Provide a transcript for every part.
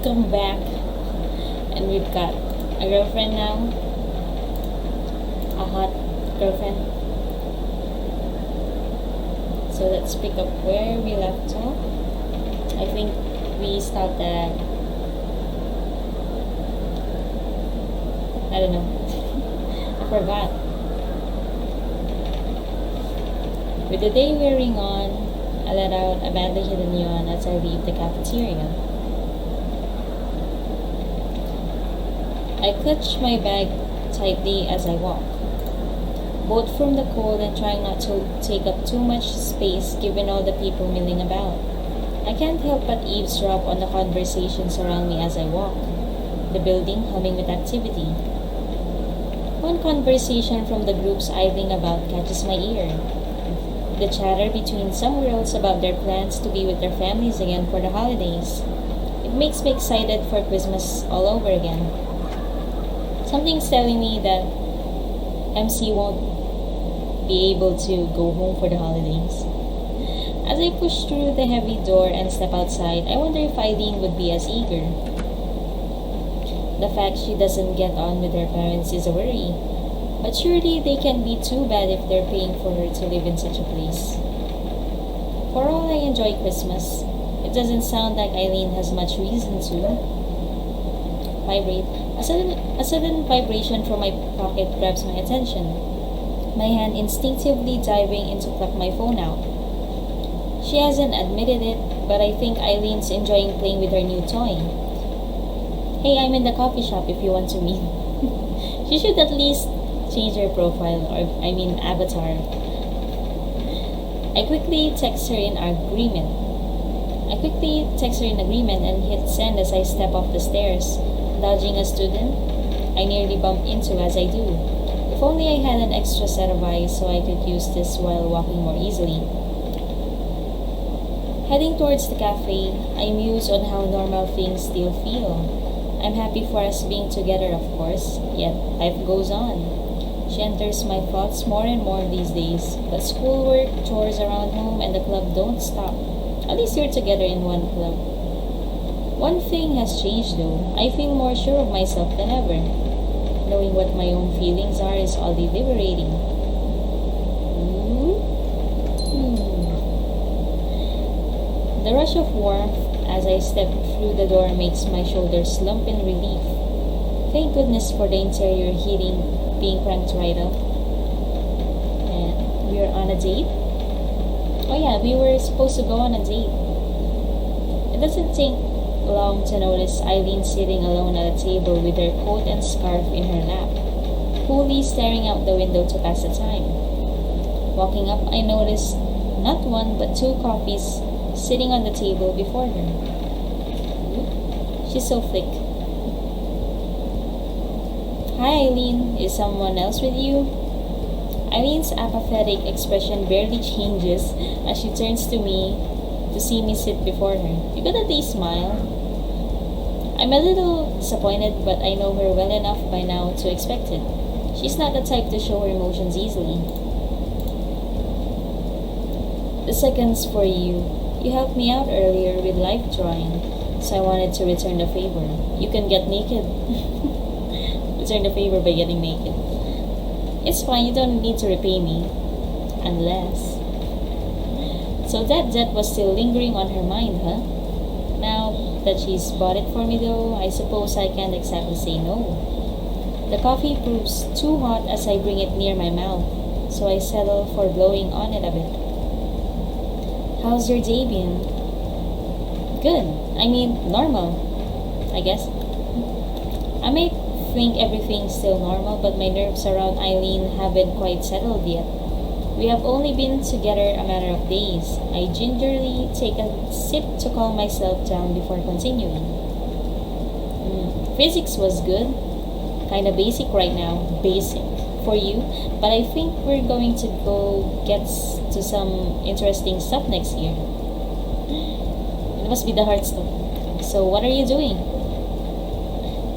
come back and we've got a girlfriend now, a hot girlfriend. So let's pick up where we left off. I think we stopped at, I don't know, I forgot. With the day wearing on, I let out a badly hidden yawn as I leave the cafeteria. I clutch my bag tightly as I walk, both from the cold and trying not to take up too much space given all the people milling about. I can't help but eavesdrop on the conversations around me as I walk, the building humming with activity. One conversation from the groups idling about catches my ear. The chatter between some girls about their plans to be with their families again for the holidays. It makes me excited for Christmas all over again. Something's telling me that MC won't be able to go home for the holidays. As I push through the heavy door and step outside, I wonder if Eileen would be as eager. The fact she doesn't get on with her parents is a worry, but surely they can't be too bad if they're paying for her to live in such a place. For all I enjoy Christmas, it doesn't sound like Eileen has much reason to vibrate. A sudden vibration from my pocket grabs my attention, my hand instinctively diving in to pluck my phone out. She hasn't admitted it, but I think Eileen's enjoying playing with her new toy. Hey, I'm in the coffee shop if you want to meet. She should at least change her profile, avatar. I quickly text her in agreement and hit send as I step off the stairs, dodging a student I nearly bump into as I do. If only I had an extra set of eyes so I could use this while walking more easily. Heading towards the cafe, I muse on how normal things still feel. I'm happy for us being together, of course, yet life goes on. She enters my thoughts more and more these days, but schoolwork, chores around home, and the club don't stop. At least you're together in one club. One thing has changed though. I feel more sure of myself than ever. Knowing what my own feelings are is oddly liberating. The rush of warmth as I step through the door makes my shoulders slump in relief. Thank goodness for the interior heating being cranked right up. And we're on a date. Oh yeah, we were supposed to go on a date. It doesn't take long to notice Eileen sitting alone at a table with her coat and scarf in her lap, coolly staring out the window to pass the time. Walking up, I noticed not one but two coffees sitting on the table before her. She's so flick. Hi Eileen, is someone else with you? Eileen's apathetic expression barely changes as she turns to me to see me sit before her. You got a day smile. I'm a little disappointed, but I know her well enough by now to expect it. She's not the type to show her emotions easily. The second's for you. You helped me out earlier with life drawing, so I wanted to return the favor. You can get naked. Return the favor by getting naked. It's fine, you don't need to repay me. Unless... So that debt was still lingering on her mind, huh? Now that she's bought it for me though, I suppose I can't exactly say no. The coffee proves too hot as I bring it near my mouth, so I settle for blowing on it a bit. How's your day been? Good. Normal, I guess. I may think everything's still normal, but my nerves around Eileen haven't quite settled yet. We have only been together a matter of days. I gingerly take a sip to calm myself down before continuing. Physics was good. Kinda basic right now. Basic for you. But I think we're going to go get to some interesting stuff next year. It must be the hard stuff. So what are you doing?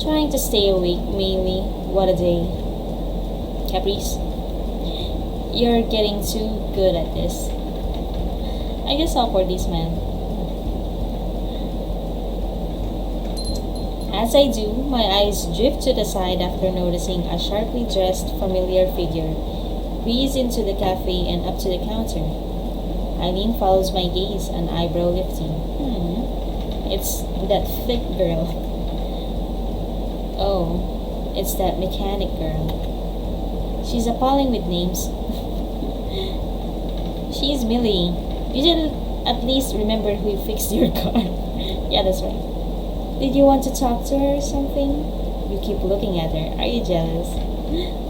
Trying to stay awake, mainly. What a day. Caprice. You're getting too good at this. I guess awkwardly, man. As I do, my eyes drift to the side after noticing a sharply dressed, familiar figure breeze into the cafe and up to the counter. Eileen follows my gaze, an eyebrow lifting. It's that thick girl. Oh, it's that mechanic girl. She's appalling with names. She's Millie. You should at least remember who fixed your car. Yeah, that's right. Did you want to talk to her or something? You keep looking at her. Are you jealous?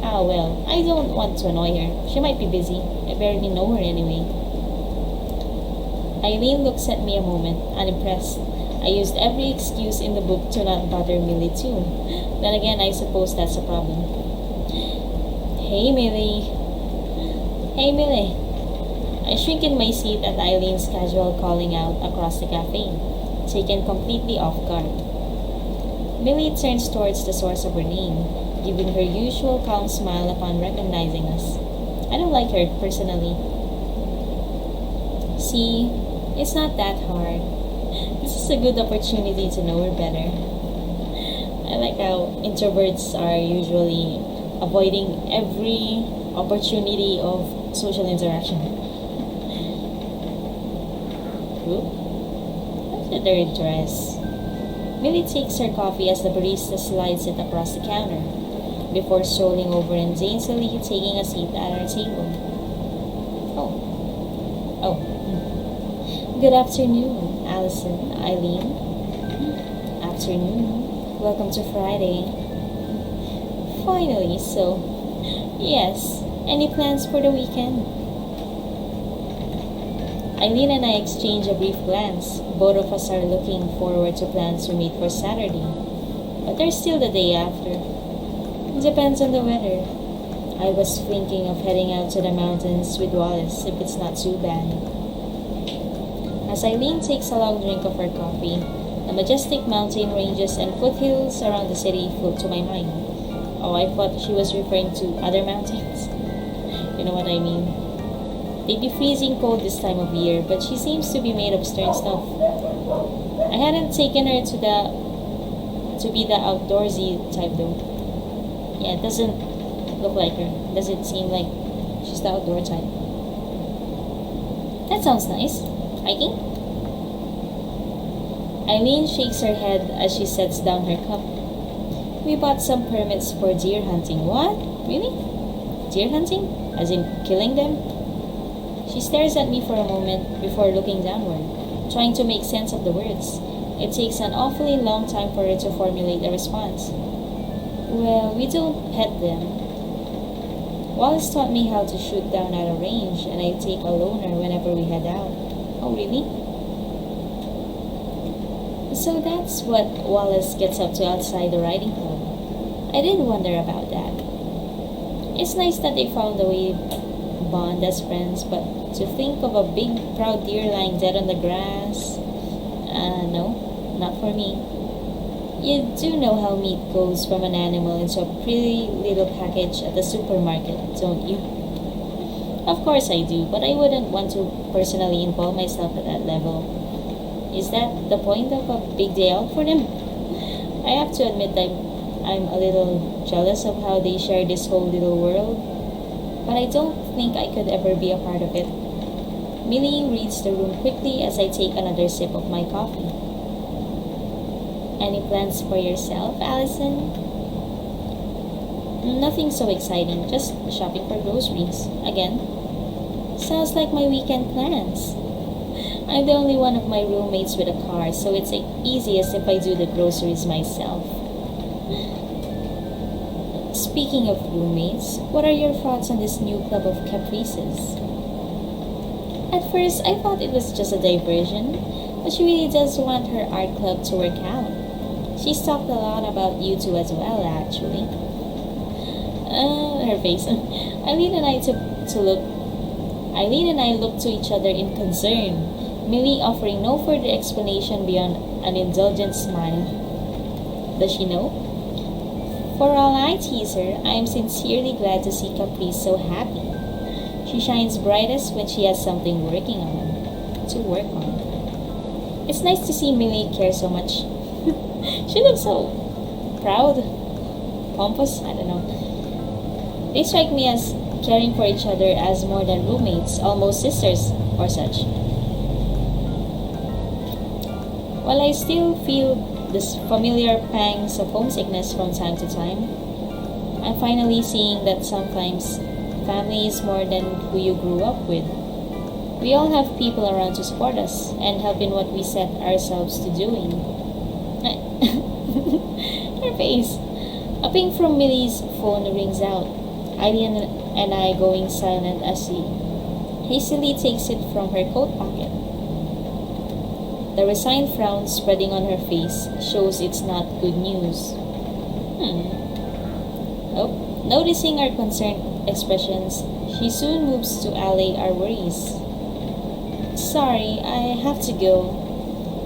Ah, well, I don't want to annoy her. She might be busy. I barely know her anyway. Eileen looks at me a moment, unimpressed. I used every excuse in the book to not bother Millie too. Then again, I suppose that's a problem. Hey, Millie. Hey, Millie. I shrink in my seat at Eileen's casual calling out across the cafe, taken completely off guard. Millie turns towards the source of her name, giving her usual calm smile upon recognizing us. I don't like her, personally. See, it's not that hard. This is a good opportunity to know her better. I like how introverts are usually avoiding every opportunity of social interaction. Look at her dress. Millie takes her coffee as the barista slides it across the counter, before strolling over and daintily taking a seat at our table. Oh. Good afternoon, Allison, Eileen. Afternoon. Welcome to Friday. Finally, so, yes, any plans for the weekend? Eileen and I exchange a brief glance. Both of us are looking forward to plans we made for Saturday, but there's still the day after. It depends on the weather. I was thinking of heading out to the mountains with Wallace if it's not too bad. As Eileen takes a long drink of her coffee, the majestic mountain ranges and foothills around the city float to my mind. Oh, I thought she was referring to other mountains. You know what I mean? They'd be freezing cold this time of year, but she seems to be made of stern stuff. I hadn't taken her to be the outdoorsy type though. Yeah, it doesn't look like her. Does it seem like she's the outdoor type? That sounds nice. Hiking? Eileen shakes her head as she sets down her cup. We bought some permits for deer hunting. What? Really? Deer hunting? As in killing them? She stares at me for a moment before looking downward, trying to make sense of the words. It takes an awfully long time for her to formulate a response. Well, we don't pet them. Wallace taught me how to shoot down at a range, and I take a loner whenever we head out. Oh, really? So that's what Wallace gets up to outside the riding club. I did wonder about that. It's nice that they found a way to bond as friends, but to think of a big, proud deer lying dead on the grass... no, not for me. You do know how meat goes from an animal into a pretty little package at the supermarket, don't you? Of course I do, but I wouldn't want to personally involve myself at that level. Is that the point of a big day out for them? I have to admit that I'm a little jealous of how they share this whole little world, but I don't think I could ever be a part of it. Millie reads the room quickly as I take another sip of my coffee. Any plans for yourself, Allison? Nothing so exciting, just shopping for groceries. Again? Sounds like my weekend plans. I'm the only one of my roommates with a car, so it's easiest if I do the groceries myself. Speaking of roommates, what are your thoughts on this new club of caprices? At first, I thought it was just a diversion, but she really does want her art club to work out. She's talked a lot about you two as well, actually. Her face. Eileen and I looked to each other in concern, Millie offering no further explanation beyond an indulgent smile. Does she know? For all I tease her, I am sincerely glad to see Caprice so happy. She shines brightest when she has something to work on. It's nice to see Millie care so much. She looks so proud, pompous, I don't know. They strike me as caring for each other as more than roommates, almost sisters or such. While I still feel this familiar pangs of homesickness from time to time, I'm finally seeing that sometimes family is more than who you grew up with. We all have people around to support us and help in what we set ourselves to doing. Her face. A ping from Millie's phone rings out. Eileen and I going silent as she hastily takes it from her coat pocket. The resigned frown spreading on her face shows it's not good news. Oh, noticing our concerned expressions, she soon moves to allay our worries. Sorry, I have to go.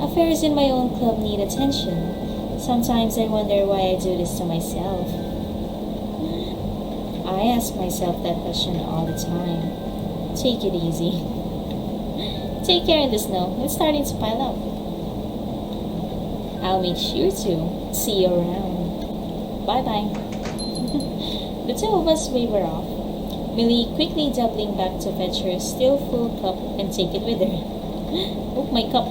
Affairs in my own club need attention. Sometimes I wonder why I do this to myself. I ask myself that question all the time. Take it easy. Take care in the snow. It's starting to pile up. I'll make sure to. See you around. Bye-bye. The two of us waver off. Millie quickly doubling back to fetch her still full cup and take it with her. Oh, my cup.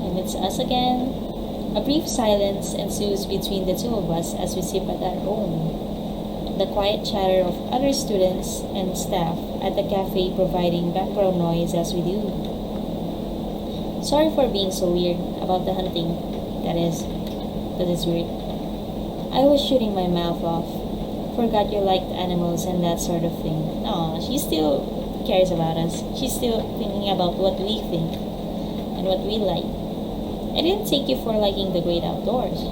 And it's us again. A brief silence ensues between the two of us as we sip at our own. The quiet chatter of other students and staff at the cafe providing background noise as we do. Sorry for being so weird about the hunting. That is weird. I was shooting my mouth off. Forgot you liked animals and that sort of thing. Aw, she still cares about us. She's still thinking about what we think and what we like. I didn't take you for liking the great outdoors.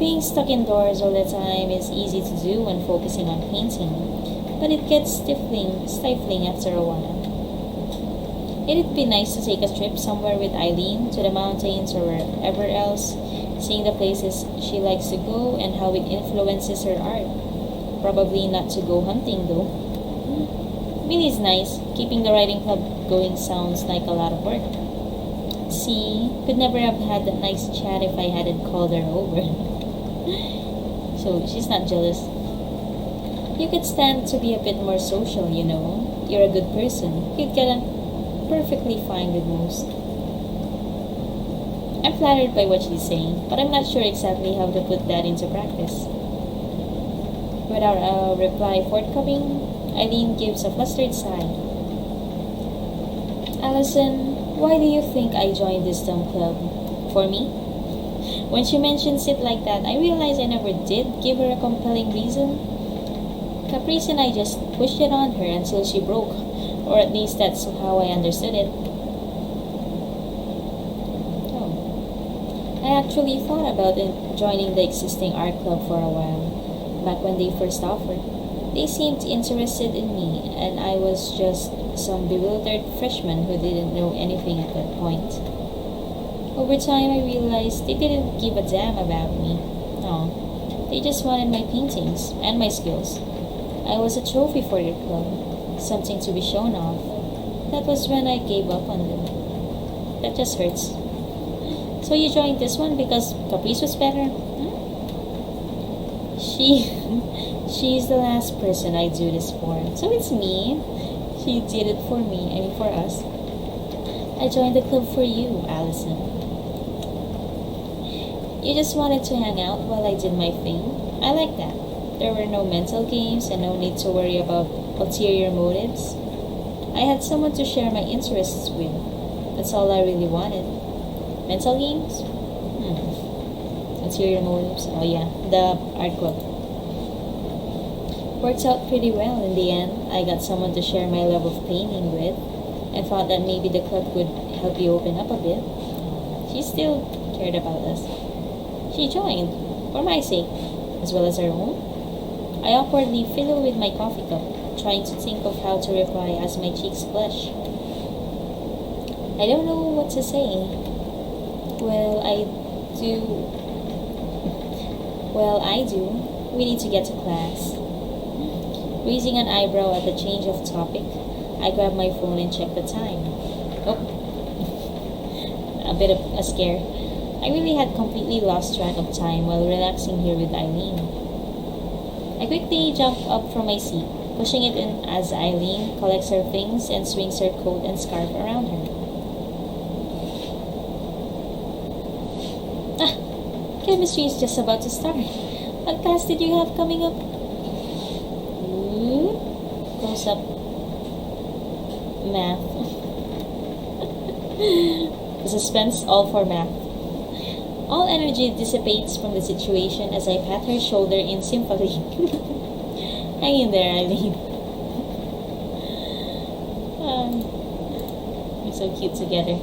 Being stuck indoors all the time is easy to do when focusing on painting, but it gets stifling after a while. It'd be nice to take a trip somewhere with Eileen, to the mountains or wherever else, seeing the places she likes to go and how it influences her art. Probably not to go hunting though. Millie's nice. Keeping the writing club going sounds like a lot of work. See, could never have had that nice chat if I hadn't called her over. So she's not jealous. You could stand to be a bit more social, you know. You're a good person. You'd get on perfectly fine with most. I'm flattered by what she's saying, but I'm not sure exactly how to put that into practice. Without a reply forthcoming, Eileen gives a flustered sigh. Allison, why do you think I joined this dumb club? For me? When she mentions it like that, I realize I never did give her a compelling reason. Caprice and I just pushed it on her until she broke, or at least that's how I understood it. Oh. I actually thought about joining the existing art club for a while, back when they first offered. They seemed interested in me, and I was just some bewildered freshman who didn't know anything at that point. Over time, I realized they didn't give a damn about me. No, they just wanted my paintings and my skills. I was a trophy for their club, something to be shown off. That was when I gave up on them. That just hurts. So you joined this one because Caprice was better? She's the last person I do this for. So it's me. She did it for me, for us. I joined the club for you, Allison. You just wanted to hang out while I did my thing. I like that. There were no mental games and no need to worry about ulterior motives. I had someone to share my interests with. That's all I really wanted. Mental games? Ulterior motives? Oh yeah, the art club. Worked out pretty well in the end. I got someone to share my love of painting with and thought that maybe the club would help you open up a bit. She still cared about us. She joined, for my sake, as well as her own. I awkwardly fiddle with my coffee cup, trying to think of how to reply as my cheeks blush. I don't know what to say. Well, I do. We need to get to class. Raising an eyebrow at the change of topic, I grab my phone and check the time. Oh, a bit of a scare. I really had completely lost track of time while relaxing here with Eileen. I quickly jump up from my seat, pushing it in as Eileen collects her things and swings her coat and scarf around her. Ah, chemistry is just about to start. What class did you have coming up? Close up. Math. The suspense all for math. All energy dissipates from the situation as I pat her shoulder in sympathy. Hang in there, Eileen. We're so cute together.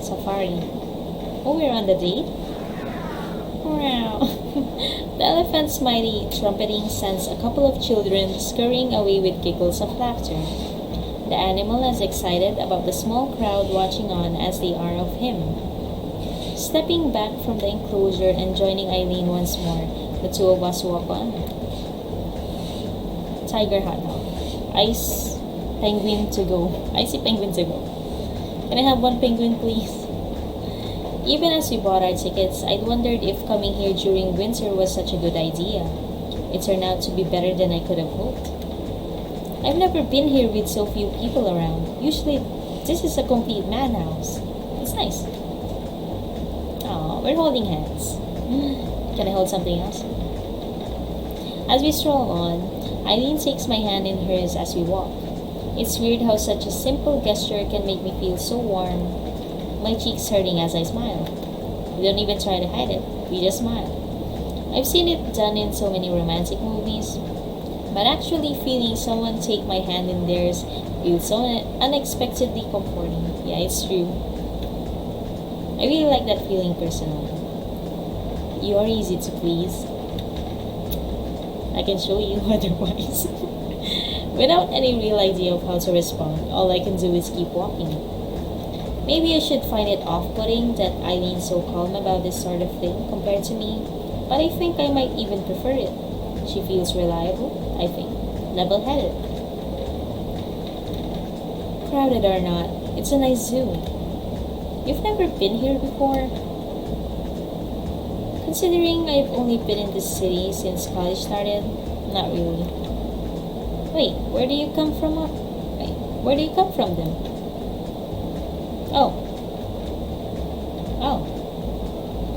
Safari. Oh, we're on the date? Wow. The elephant's mighty trumpeting sends a couple of children scurrying away with giggles of laughter. The animal is excited about the small crowd watching on as they are of him. Stepping back from the enclosure and joining Eileen once more, the two of us walk on. Tiger hot dog. Ice penguin to go. Icy penguin to go. Can I have one penguin, please? Even as we bought our tickets, I'd wondered if coming here during winter was such a good idea. It turned out to be better than I could have hoped. I've never been here with so few people around. Usually, this is a complete madhouse. It's nice. Oh, we're holding hands. Can I hold something else? As we stroll on, Eileen takes my hand in hers as we walk. It's weird how such a simple gesture can make me feel so warm. My cheeks hurting as I smile. We don't even try to hide it. We just smile. I've seen it done in so many romantic movies. But actually feeling someone take my hand in theirs feels so unexpectedly comforting. Yeah, it's true. I really like that feeling personally. You are easy to please. I can show you otherwise. Without any real idea of how to respond, all I can do is keep walking. Maybe I should find it off-putting that Eileen's so calm about this sort of thing compared to me, but I think I might even prefer it. She feels reliable, I think, level-headed. Crowded or not, it's a nice zoo. You've never been here before? Considering I've only been in this city since college started, not really. Wait, where do you come from? Where do you come from then? Oh,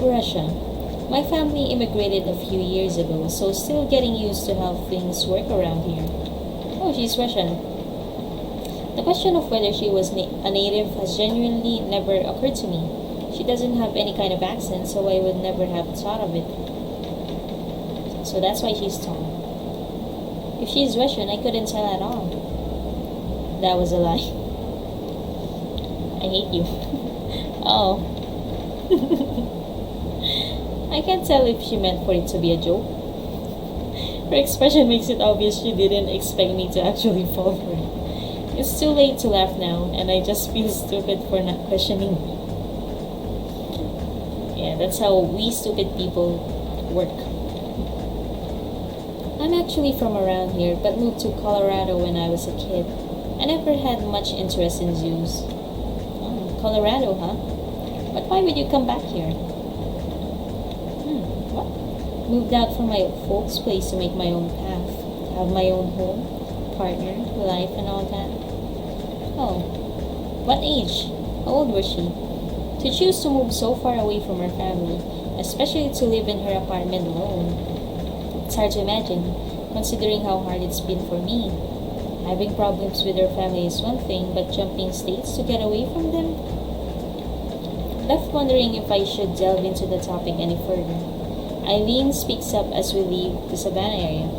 Russia. My family immigrated a few years ago, so still getting used to how things work around here. Oh, she's Russian. The question of whether she was a native has genuinely never occurred to me. She doesn't have any kind of accent, so I would never have thought of it. So that's why she's tall. If she's Russian, I couldn't tell at all. That was a lie. I hate you. Oh. I can't tell if she meant for it to be a joke. Her expression makes it obvious she didn't expect me to actually fall for it. It's too late to laugh now, and I just feel stupid for not questioning me. Yeah, that's how we stupid people work. I'm actually from around here, but moved to Colorado when I was a kid. I never had much interest in zoos. Oh, Colorado, huh? But why would you come back here? What? Moved out from my folks' place to make my own path, have my own home, partner, life, and all that. Oh, what age? How old was she? To choose to move so far away from her family, especially to live in her apartment alone. It's hard to imagine, considering how hard it's been for me. Having problems with her family is one thing, but jumping states to get away from them? Left wondering if I should delve into the topic any further. Eileen speaks up as we leave the savannah area.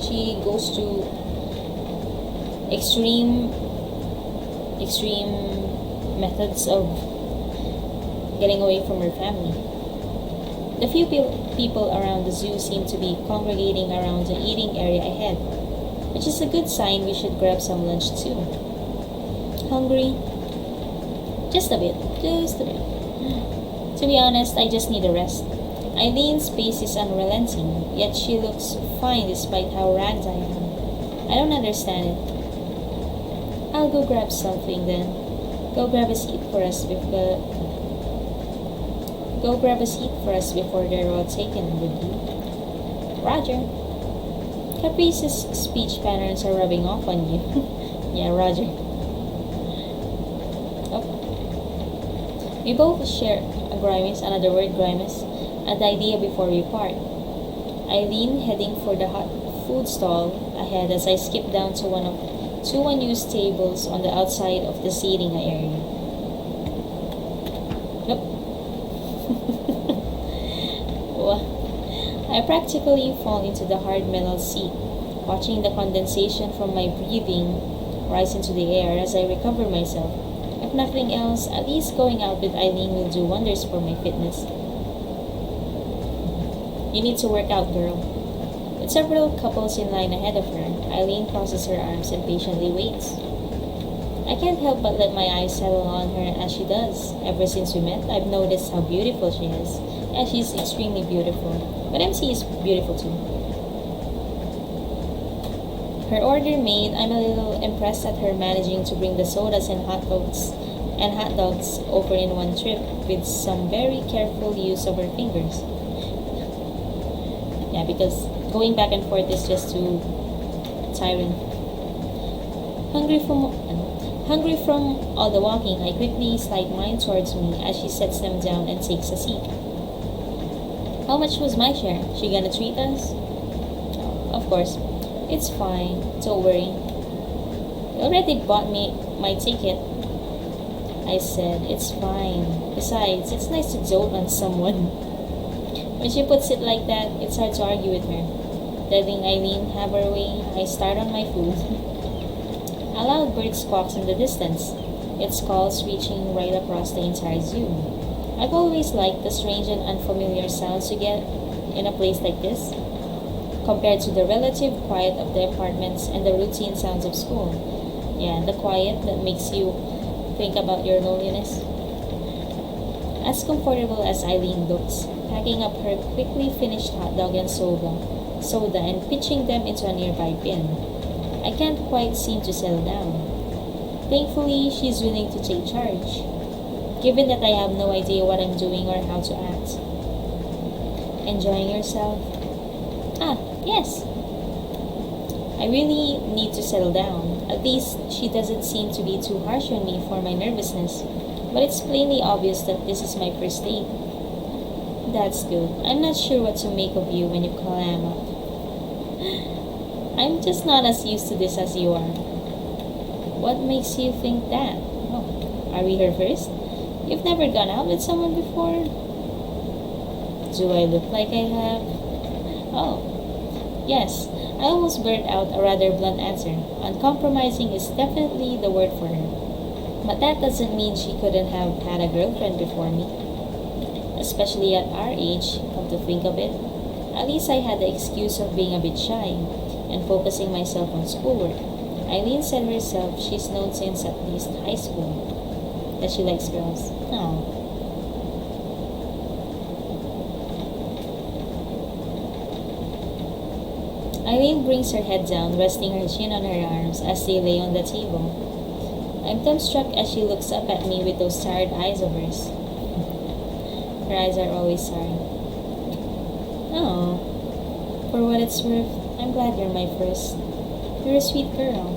She goes to extreme methods of getting away from her family. The few people around the zoo seem to be congregating around the eating area ahead, which is a good sign we should grab some lunch too. Hungry? Just a bit. To be honest, I just need a rest. Eileen's pace is unrelenting, yet she looks fine despite how ragged I am. I don't understand it. I'll go grab something then. Go grab a seat for us Go grab a seat for us before they're all taken, would you? Roger. Caprice's speech patterns are rubbing off on you. Yeah, Roger. Oh. We both share a grimace, another word grimace, and the idea before we part. Eileen heading for the hot food stall ahead as I skip down to two unused tables on the outside of the seating area. Nope. I practically fall into the hard metal seat, watching the condensation from my breathing rise into the air as I recover myself. If nothing else, at least going out with Eileen will do wonders for my fitness. You need to work out, girl. With several couples in line ahead of her, Eileen crosses her arms and patiently waits. I can't help but let my eyes settle on her as she does. Ever since we met, I've noticed how beautiful she is. And she's extremely beautiful. But MC is beautiful too. Her order made, I'm a little impressed at her managing to bring the sodas and hot dogs over in one trip with some very careful use of her fingers. Yeah, because going back and forth is just too tiring. Hungry from all the walking, I quickly slide mine towards me as she sets them down and takes a seat. How much was my share? She gonna treat us? Of course. It's fine. Don't worry. You already bought me my ticket. I said, it's fine. Besides, it's nice to dote on someone. When she puts it like that, it's hard to argue with her. Letting Eileen have her way, I start on my food. A loud bird squawks in the distance, its calls reaching right across the entire zoo. I've always liked the strange and unfamiliar sounds you get in a place like this, compared to the relative quiet of the apartments and the routine sounds of school. Yeah, the quiet that makes you think about your loneliness. As comfortable as Eileen looks, packing up her quickly finished hot dog and soda and pitching them into a nearby bin, I can't quite seem to settle down. Thankfully, she's willing to take charge, given that I have no idea what I'm doing or how to act. Enjoying yourself? Ah, yes. I really need to settle down. At least she doesn't seem to be too harsh on me for my nervousness, but it's plainly obvious that this is my first date. That's good. I'm not sure what to make of you when you clam up. I'm just not as used to this as you are. What makes you think that? Oh, are we here first? You've never gone out with someone before? Do I look like I have? Oh, yes. I almost blurted out a rather blunt answer. Uncompromising is definitely the word for her. But that doesn't mean she couldn't have had a girlfriend before me. Especially at our age, come to think of it. At least I had the excuse of being a bit shy and focusing myself on schoolwork. Eileen said herself she's known since at least high school that she likes girls. Oh. Eileen brings her head down, resting her chin on her arms as they lay on the table. I'm dumbstruck as she looks up at me with those tired eyes of hers. Her eyes are always tired. Oh. For what it's worth, I'm glad you're my first. You're a sweet girl.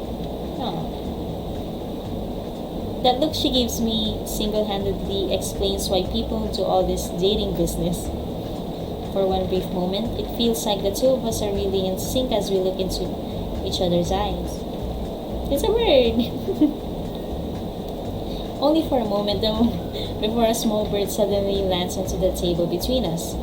Oh. That look she gives me single-handedly explains why people do all this dating business. For one brief moment, it feels like the two of us are really in sync as we look into each other's eyes. It's a word! Only for a moment though, before a small bird suddenly lands onto the table between us.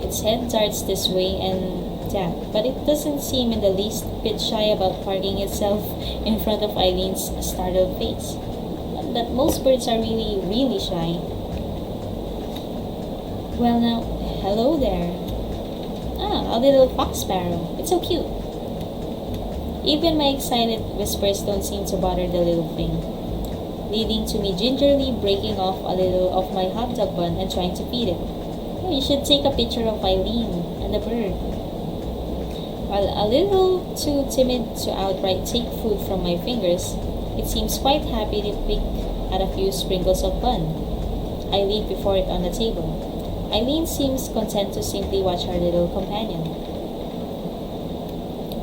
Its head darts this way and that, but it doesn't seem in the least bit shy about parking itself in front of Eileen's startled face. That most birds are really, really shy. Well now, hello there. Ah, a little fox sparrow. It's so cute. Even my excited whispers don't seem to bother the little thing, leading to me gingerly breaking off a little of my hot dog bun and trying to feed it. Oh, you should take a picture of Eileen and the bird. While a little too timid to outright take food from my fingers, It seems quite happy to pick at a few sprinkles of bun. I leave before it on the table. Eileen seems content to simply watch her little companion.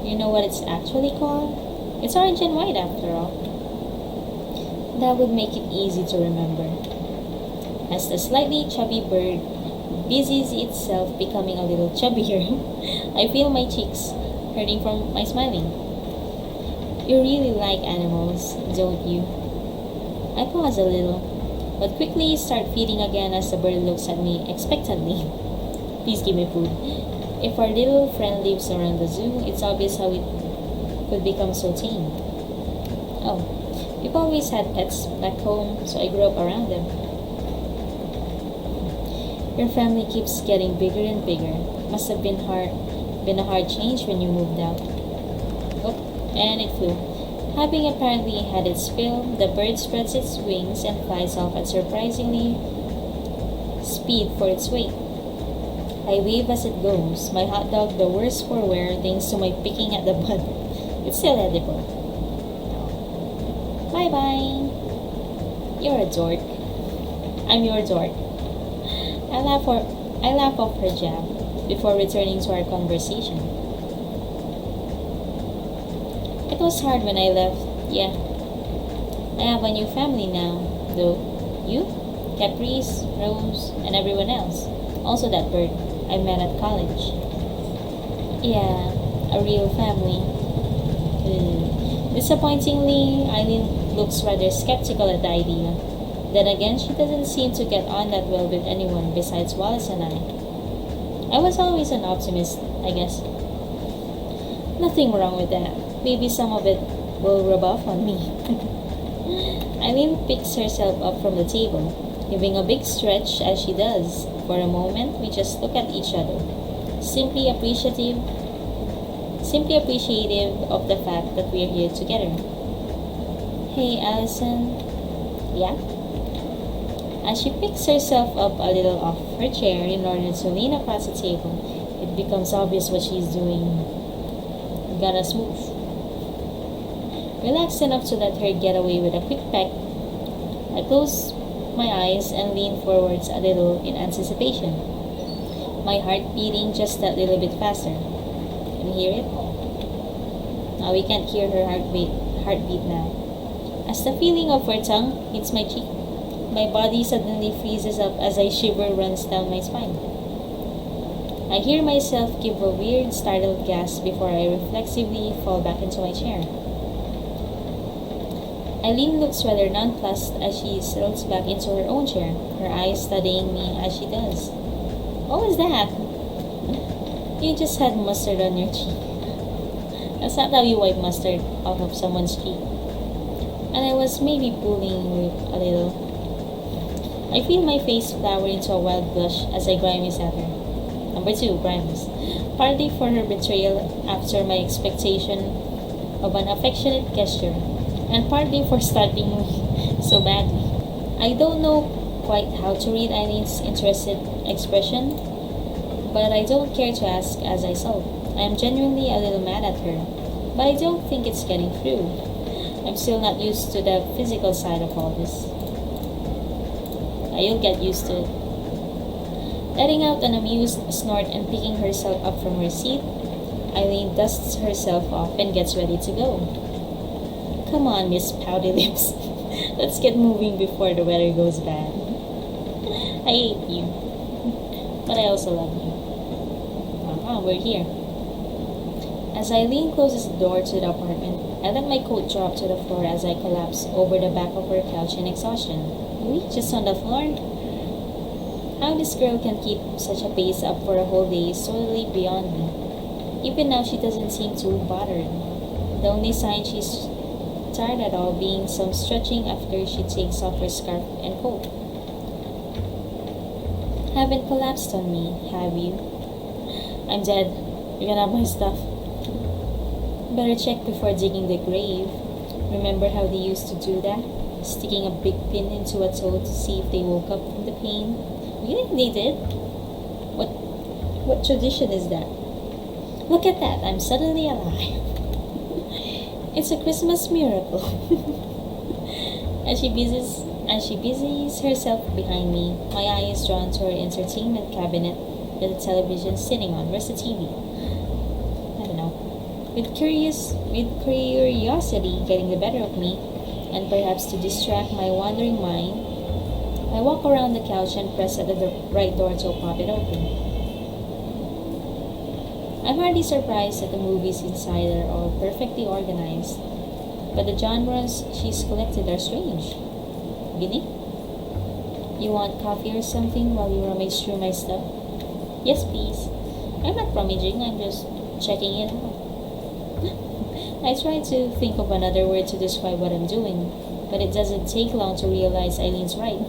You know what it's actually called? It's orange and white after all. That would make it easy to remember. As the slightly chubby bird busies itself becoming a little chubbier, I feel my cheeks hurting from my smiling. You really like animals, don't you? I pause a little, but quickly start feeding again as the bird looks at me expectantly. Please give me food. If our little friend lives around the zoo, it's obvious how it could become so tame. Oh, we've always had pets back home, so I grew up around them. Your family keeps getting bigger and bigger. Must have been a hard change when you moved out. Oh, and it flew. Having apparently had its fill, the bird spreads its wings and flies off at surprisingly speed for its weight. I wave as it goes, my hot dog the worse for wear thanks to my picking at the bud. It's still edible. Bye-bye. You're a dork. I'm your dork. I laugh off her jab before returning to our conversation. It was hard when I left. Yeah. I have a new family now, though. You? Caprice, Rose, and everyone else. Also that bird I met at college. Yeah, a real family. Disappointingly, Eileen looks rather skeptical at the idea. Then again, she doesn't seem to get on that well with anyone besides Wallace and I. I was always an optimist, I guess. Nothing wrong with that. Maybe some of it will rub off on me. Eileen picks herself up from the table, giving a big stretch as she does. For a moment, we just look at each other, simply appreciative of the fact that we are here together. Hey, Allison. Yeah? As she picks herself up a little off her chair in order to lean across the table, it becomes obvious what she's doing. Got us move. Relaxed enough to let her get away with a quick peck, I close my eyes and lean forwards a little in anticipation. My heart beating just that little bit faster. Can you hear it? Now we can't hear her heartbeat now. As the feeling of her tongue hits my cheek, my body suddenly freezes up as a shiver runs down my spine. I hear myself give a weird, startled gasp before I reflexively fall back into my chair. Eileen looks rather nonplussed as she settles back into her own chair, her eyes studying me as she does. What was that? You just had mustard on your cheek. That's not how you wipe mustard off of someone's cheek. And I was maybe bullying a little. I feel my face flower into a wild blush as I grimace at her. Number 2, grimace. Partly for her betrayal after my expectation of an affectionate gesture, and partly for starting me so badly. I don't know quite how to read Eileen's interested expression, but I don't care to ask as I sulk. I am genuinely a little mad at her, but I don't think it's getting through. I'm still not used to the physical side of all this. You'll get used to it. Letting out an amused snort and picking herself up from her seat, Eileen dusts herself off and gets ready to go. Come on, Miss Pouty Lips. Let's get moving before the weather goes bad. I hate you, but I also love you. We're here. As Eileen closes the door to the apartment, I let my coat drop to the floor as I collapse over the back of her couch in exhaustion. Just on the floor? How this girl can keep such a pace up for a whole day is totally beyond me. Even now, she doesn't seem too bothered. The only sign she's tired at all being some stretching after she takes off her scarf and coat. Haven't collapsed on me, have you? I'm dead. You're gonna have my stuff. Better check before digging the grave. Remember how they used to do that? Sticking a big pin into a toe to see if they woke up from the pain. Really, they did? What tradition is that? Look at that, I'm suddenly alive. It's a Christmas miracle. As she busies herself behind me, my eye is drawn to her entertainment cabinet with the television sitting on. Where's the TV? I don't know. With curiosity getting the better of me, and perhaps to distract my wandering mind, I walk around the couch and press at the right door to pop it open. I'm hardly surprised that the movies inside are all perfectly organized, but the genres she's collected are strange. Gini? You want coffee or something while you rummage through my stuff? Yes, please. I'm not rummaging, I'm just checking it out. I try to think of another word to describe what I'm doing, but it doesn't take long to realize Eileen's right.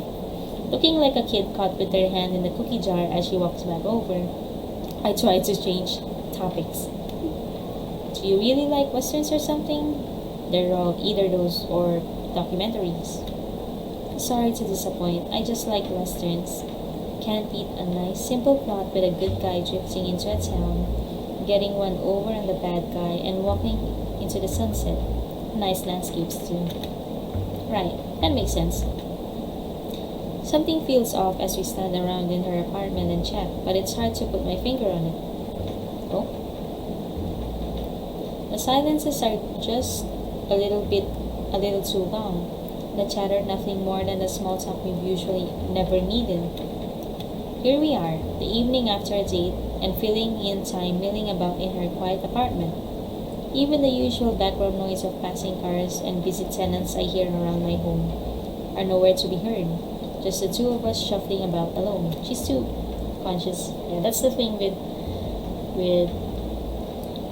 Looking like a kid caught with their hand in the cookie jar as she walks back over, I try to change topics. Do you really like westerns or something? They're all either those or documentaries. Sorry to disappoint, I just like westerns. Can't beat a nice simple plot with a good guy drifting into a town, getting one over on the bad guy, and walking into the sunset. Nice landscapes too. Right, that makes sense. Something feels off as we stand around in her apartment and chat, but it's hard to put my finger on it. Oh? The silences are just a little too long. The chatter nothing more than the small talk we've usually never needed. Here we are, the evening after a date, and filling in time milling about in her quiet apartment. Even the usual background noise of passing cars and busy tenants I hear around my home are nowhere to be heard. Just the two of us shuffling about alone. She's too conscious. Yeah, that's the thing with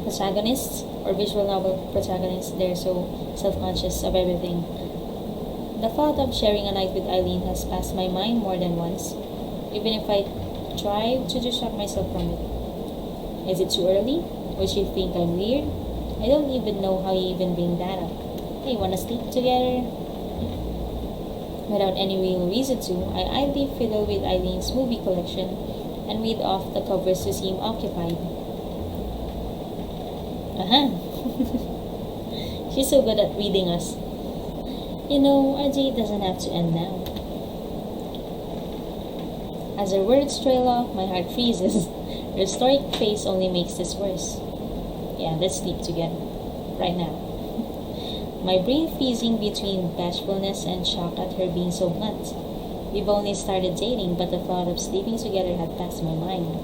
protagonists or visual novel protagonists. They're so self-conscious of everything. The thought of sharing a night with Eileen has passed my mind more than once, even if I try to distract myself from it. Is it too early? Will she think I'm weird? I don't even know how you even bring that up. Hey, wanna sleep together? Without any real reason to, I idly fiddle with Eileen's movie collection and read off the covers to seem occupied. She's so good at reading us. You know, our date doesn't have to end now. As her words trail off, my heart freezes. Her stoic face only makes this worse. Yeah, let's sleep together. Right now. My brain freezing between bashfulness and shock at her being so blunt. We've only started dating, but the thought of sleeping together had passed my mind.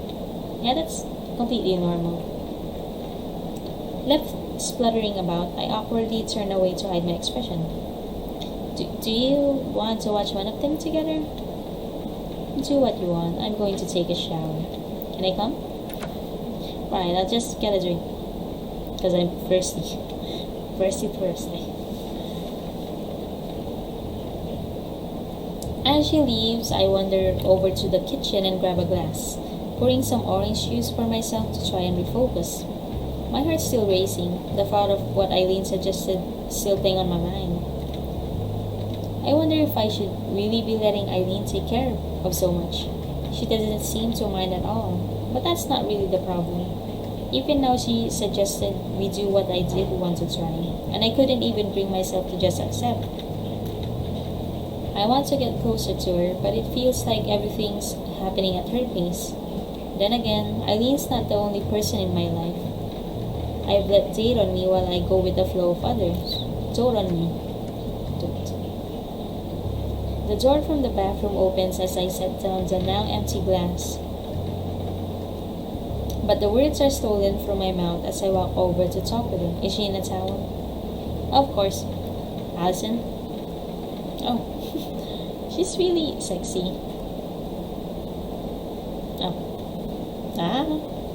Yeah, that's completely normal. Left spluttering about, I awkwardly turn away to hide my expression. Do you want to watch one of them together? Do what you want. I'm going to take a shower. Can I come? Right, I'll just get a drink. Because I'm thirsty. Thirsty. As she leaves, I wander over to the kitchen and grab a glass, pouring some orange juice for myself to try and refocus. My heart's still racing, the thought of what Eileen suggested still playing on my mind. I wonder if I should really be letting Eileen take care of so much. She doesn't seem to mind at all, but that's not really the problem. Even now she suggested we do what I did want to try, and I couldn't even bring myself to just accept. I want to get closer to her, but it feels like everything's happening at her pace. Then again, Eileen's not the only person in my life. I've let date on me while I go with the flow of others. Dote on me. The door from the bathroom opens as I set down the now empty glass. But the words are stolen from my mouth as I walk over to talk with her. Is she in a towel? Of course. Allison? Oh. She's really sexy. Oh.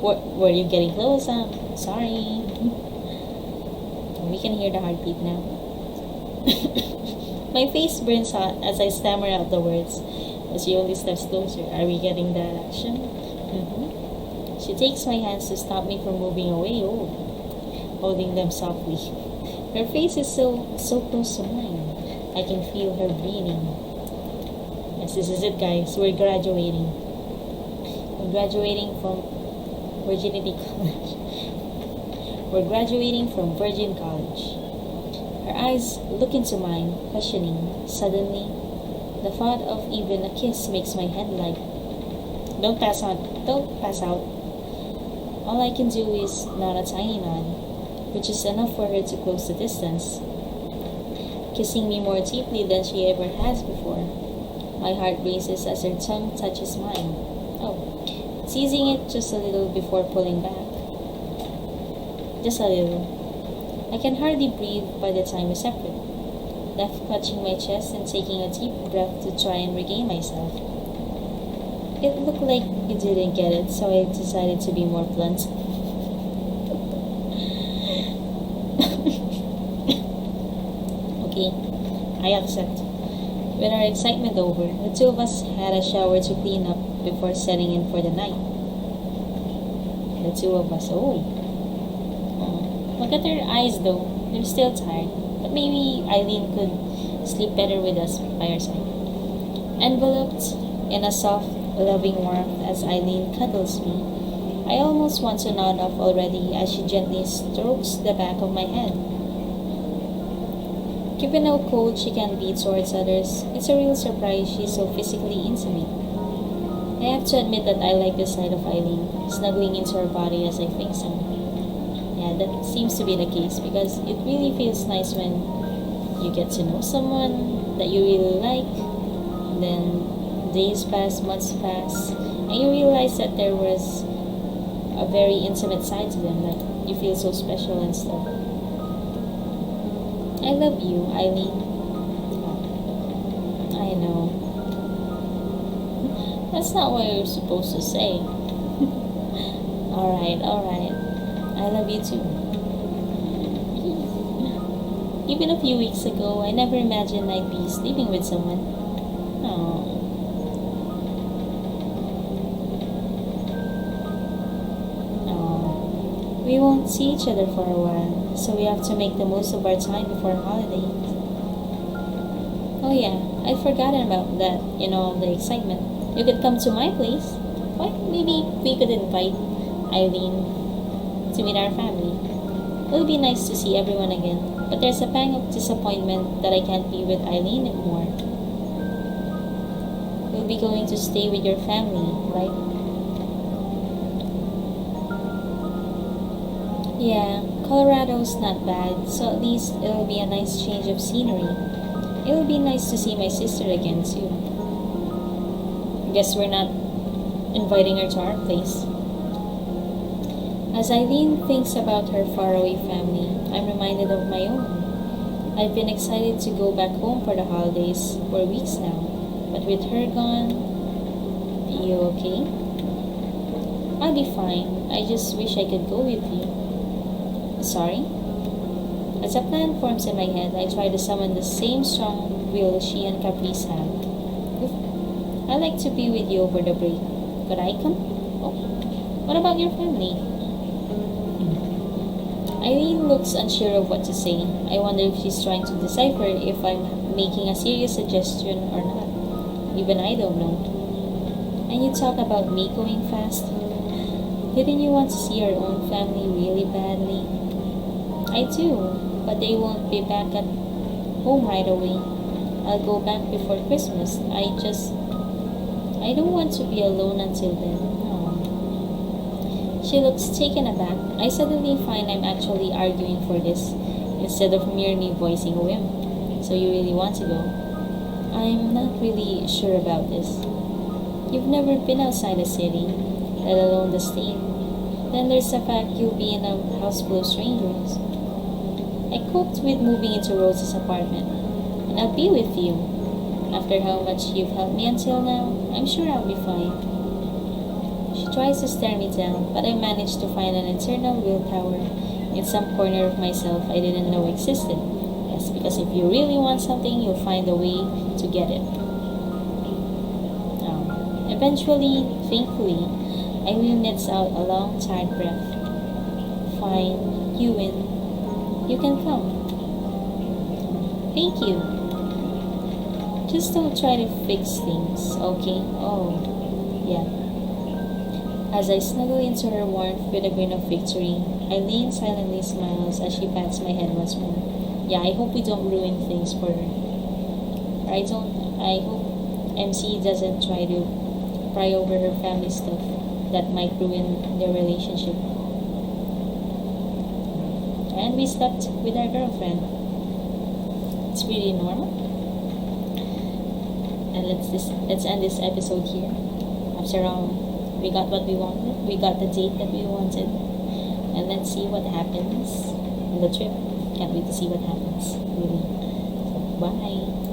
Were you getting close? Sorry. We can hear the heartbeat now. My face burns hot as I stammer out the words. As she only steps closer. Are we getting that action? Mm-hmm. She takes my hands to stop me from moving away. Oh, holding them softly. Her face is so close to mine. I can feel her breathing. Yes, this is it, guys. We're graduating. We're graduating from Virginity College. We're graduating from Virgin College. Her eyes look into mine, questioning. Suddenly, the thought of even a kiss makes my head light. Don't pass out. Don't pass out. All I can do is nod a tiny nod, which is enough for her to close the distance, kissing me more deeply than she ever has before. My heart races as her tongue touches mine. Oh, teasing it just a little before pulling back. Just a little. I can hardly breathe by the time we separate, left clutching my chest and taking a deep breath to try and regain myself. It looked like you didn't get it, so I decided to be more blunt. Okay, I accept. With our excitement over, the two of us had a shower to clean up before setting in for the night. The two of us, oh. Look at her eyes though, they're still tired. But maybe Eileen could sleep better with us by her side. Enveloped in a soft, loving warmth as Eileen cuddles me, I almost want to nod off already as she gently strokes the back of my head. Given how cold she can be towards others, it's a real surprise she's so physically intimate. I have to admit that I like the sight of Eileen, snuggling into her body as I think so. Yeah, that seems to be the case because it really feels nice when you get to know someone that you really like, then days pass, months pass, and you realize that there was a very intimate side to them that you feel so special and stuff. I love you, Eileen. Oh, I know. That's not what you're supposed to say. Alright. I love you too. Even a few weeks ago, I never imagined I'd be sleeping with someone. Oh. We won't see each other for a while, so we have to make the most of our time before holidays. Oh yeah, I'd forgotten about that, the excitement. You could come to my place. Why, maybe we could invite Eileen to meet our family. It'll be nice to see everyone again, but there's a pang of disappointment that I can't be with Eileen anymore. You'll be going to stay with your family, right? Yeah, Colorado's not bad, so at least it'll be a nice change of scenery. It'll be nice to see my sister again too. Guess we're not inviting her to our place. As Eileen thinks about her faraway family, I'm reminded of my own. I've been excited to go back home for the holidays for weeks now, but with her gone, you okay? I'll be fine. I just wish I could go with you. Sorry? As a plan forms in my head, I try to summon the same strong will she and Caprice have. I'd like to be with you over the break. Could I come? Oh, what about your family? Eileen looks unsure of what to say. I wonder if she's trying to decipher if I'm making a serious suggestion or not. Even I don't know. And you talk about me going fast. Didn't you want to see your own family really badly? I do, but they won't be back at home right away. I'll go back before Christmas. I don't want to be alone until then. She looks taken aback. I suddenly find I'm actually arguing for this instead of merely voicing a whim. So you really want to go? I'm not really sure about this. You've never been outside the city, let alone the state. Then there's the fact you'll be in a house full of strangers. I coped with moving into Rose's apartment, and I'll be with you. After how much you've helped me until now, I'm sure I'll be fine. She tries to stare me down, but I manage to find an internal willpower in some corner of myself I didn't know existed. Yes, because if you really want something, you'll find a way to get it. Eventually, thankfully, Eileen lets out a long, tired breath. Fine, you win. You can come. Thank you. Just don't try to fix things, okay? Oh, yeah. As I snuggle into her warmth with a grin of victory, Eileen silently smiles as she pats my head once more. yeah, I hope we don't ruin things for her. I hope MC doesn't try to pry over her family stuff that might ruin their relationship. And we slept with our girlfriend. It's really normal. And let's end this episode here. After all, we got what we wanted. We got the date that we wanted. And let's see what happens on the trip. Can't wait to see what happens. Really. So, bye.